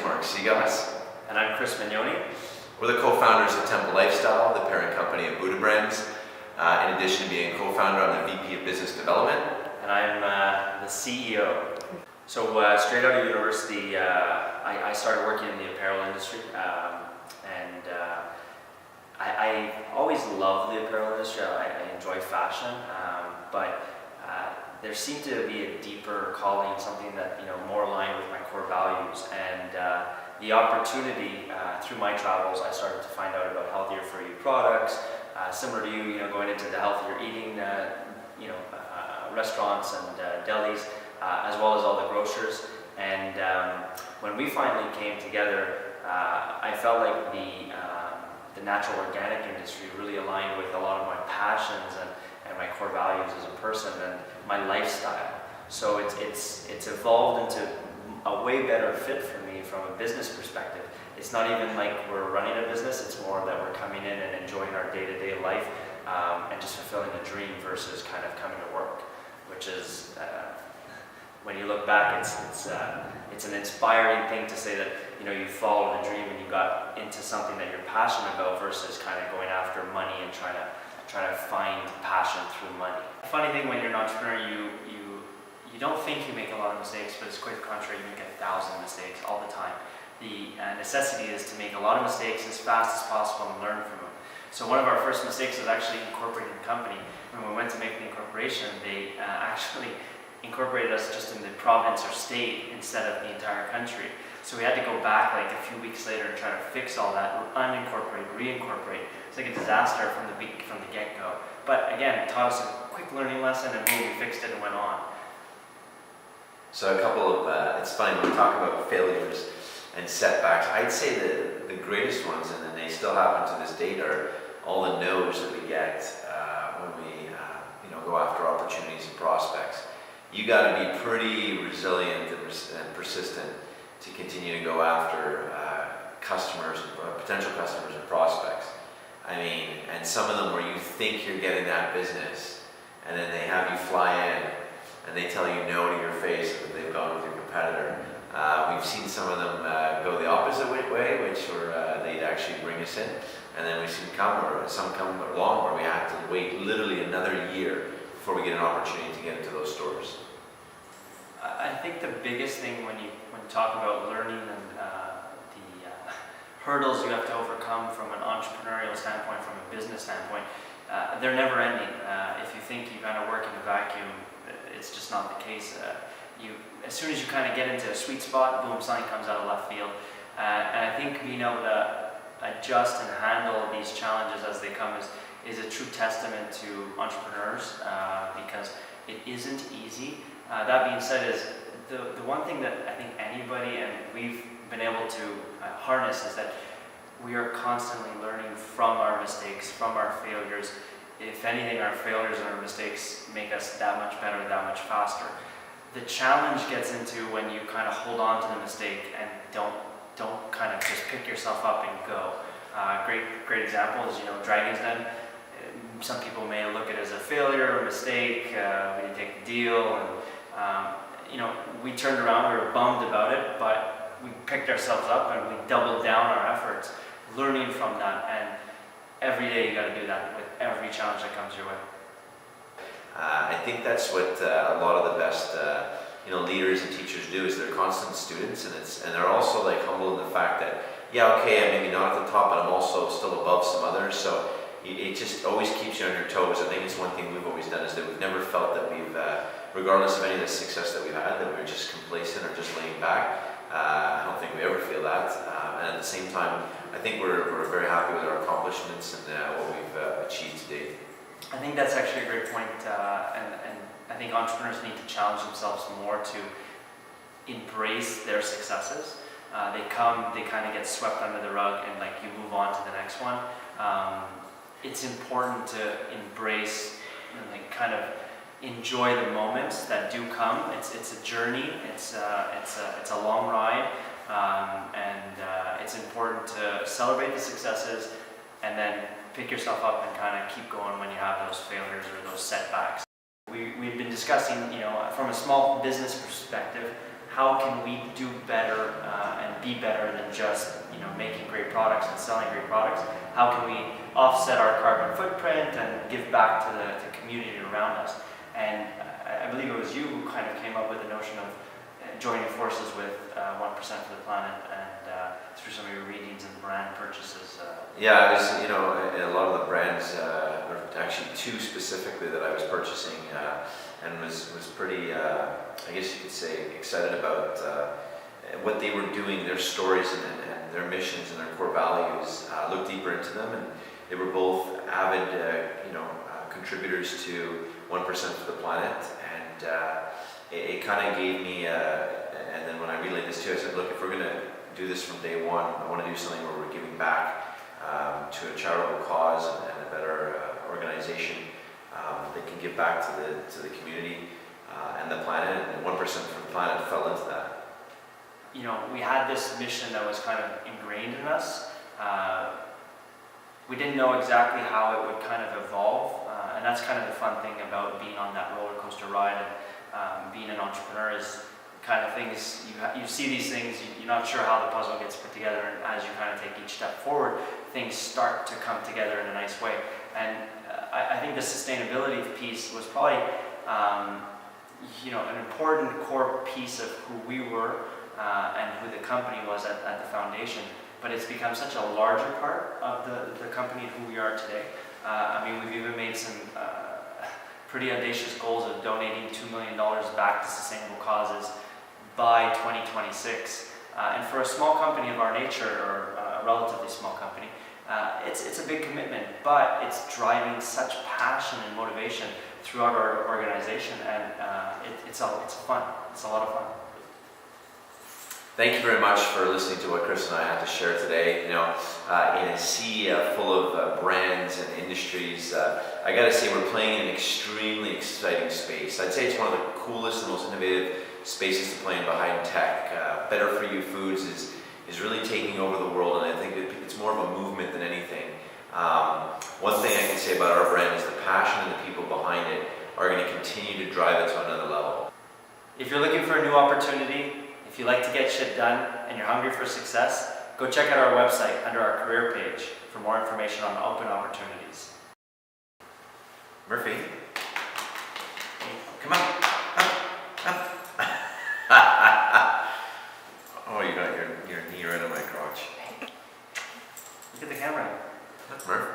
Mark Cigos. And I'm Chris Magnone. We're the co-founders of Temple Lifestyle, the parent company of Buddha Brands. In addition to being a co-founder, I'm the VP of Business Development. And I'm the CEO. So straight out of university, I started working in the apparel industry. I always loved the apparel industry. I enjoy fashion, but there seemed to be a deeper calling, something that more aligned with my core values. And the opportunity through my travels, I started to find out about healthier for you products, similar to you, going into the healthier eating, restaurants and delis, as well as all the grocers. And when we finally came together, I felt like the natural organic industry really aligned with a lot of my passions and my core values as a person and my lifestyle. So it's evolved into a way better fit for me from a business perspective. It's not even like we're running a business, it's more that we're coming in and enjoying our day-to-day life and just fulfilling a dream versus kind of coming to work, which is, when you look back, it's an inspiring thing to say that you followed a dream and you got into something that you're passionate about versus kind of going after money and trying to find passion through money. The funny thing when you're an entrepreneur, you don't think you make a lot of mistakes, but it's quite the contrary. You make 1,000 mistakes all the time. The necessity is to make a lot of mistakes as fast as possible and learn from them. So one of our first mistakes was actually incorporating the company. When we went to make the incorporation, they actually incorporated us just in the province or state instead of the entire country. So we had to go back like a few weeks later and try to fix all that, unincorporate, reincorporate. It's like a disaster from the get-go. But again, it taught us a quick learning lesson, and boom, we fixed it and went on. So a couple of, it's funny when we talk about failures and setbacks, I'd say the greatest ones, and then they still happen to this date, are all the no's that we get when we go after opportunities and prospects. You got to be pretty resilient and persistent to continue to go after customers, potential customers and prospects. I mean, and some of them where you think you're getting that business, and then they have you fly in, and they tell you no to your face that they've gone with your competitor. We've seen some of them go the opposite way, which they'd actually bring us in, and then we've seen some come along where we have to wait literally another year before we get an opportunity to get into those stores. I think the biggest thing when you talk about learning and the hurdles you have to overcome from an entrepreneurial standpoint, from a business standpoint, they're never ending. If you think you kind of work in a vacuum, it's just not the case. As soon as you kind of get into a sweet spot, boom, something comes out of left field. And I think being able to adjust and handle these challenges as they come is a true testament to entrepreneurs because it isn't easy. That being said, is the one thing that I think anybody, and we've been able to harness, is that we are constantly learning from our mistakes, from our failures. If anything, our failures and our mistakes make us that much better, that much faster. The challenge gets into when you kind of hold on to the mistake and don't kind of just pick yourself up and go. Great example is Dragon's Den. Some people may look at it as a failure or a mistake. We didn't take the deal, and we turned around. We were bummed about it, but we picked ourselves up and we doubled down our efforts, learning from that. And every day you got to do that with every challenge that comes your way. I think that's what a lot of the best leaders and teachers do, is they're constant students, and they're also like humble in the fact that I'm maybe not at the top, but I'm also still above some others. So it just always keeps you on your toes. I think it's one thing we've always done, is that we've never felt that we've, regardless of any of the success that we've had, that we're just complacent or just laying back. I don't think we ever feel that. And at the same time, I think we're very happy with our accomplishments and what we've achieved to date. I think that's actually a great point, and I think entrepreneurs need to challenge themselves more to embrace their successes. They kind of get swept under the rug, and like you move on to the next one. It's important to embrace and like kind of enjoy the moments that do come. It's a journey. It's a long ride, and it's important to celebrate the successes and then pick yourself up and kind of keep going when you have those failures or those setbacks. We've been discussing, from a small business perspective, how can we do better and be better than just making great products and selling great products. How can we offset our carbon footprint and give back to the community around us? And I believe it was you who kind of came up with the notion of joining forces with 1% for the Planet, and through some of your readings and brand purchases. Yeah, it was, in a lot of the brands, there were actually two specifically that I was purchasing, and was pretty, I guess you could say, excited about what they were doing, their stories and their missions and their core values. Looked deeper into them, and they were both avid, contributors to 1% for the Planet, and it kind of gave me, and then when I relayed this to you, I said, look, if we're going to do this from day one, I want to do something where we're giving back to a charitable cause and a better organization that can give back to the community and the planet, and 1% for the Planet fell into that. We had this mission that was kind of ingrained in us. We didn't know exactly how it would kind of evolve, and that's kind of the fun thing about being on that roller coaster ride and being an entrepreneur is kind of things, you see these things, you're not sure how the puzzle gets put together, and as you kind of take each step forward, things start to come together in a nice way. And I think the sustainability piece was probably an important core piece of who we were and who the company was at the foundation, but it's become such a larger part of the company and who we are today. We've even made some pretty audacious goals of donating $2 million back to sustainable causes by 2026. And for a small company of our nature, or a relatively small company, it's a big commitment, but it's driving such passion and motivation throughout our organization, and it's fun. It's a lot of fun. Thank you very much for listening to what Chris and I had to share today. In a sea full of brands and industries, I got to say we're playing in an extremely exciting space. I'd say it's one of the coolest and most innovative spaces to play in behind tech. Better for You Foods is really taking over the world, and I think it's more of a movement than anything. One thing I can say about our brand is the passion and the people behind it are going to continue to drive it to another level. If you're looking for a new opportunity, if you like to get shit done and you're hungry for success, go check out our website under our career page for more information on open opportunities. Murphy, come on. Oh, you got your knee right on my crotch. Look at the camera. That's Murph.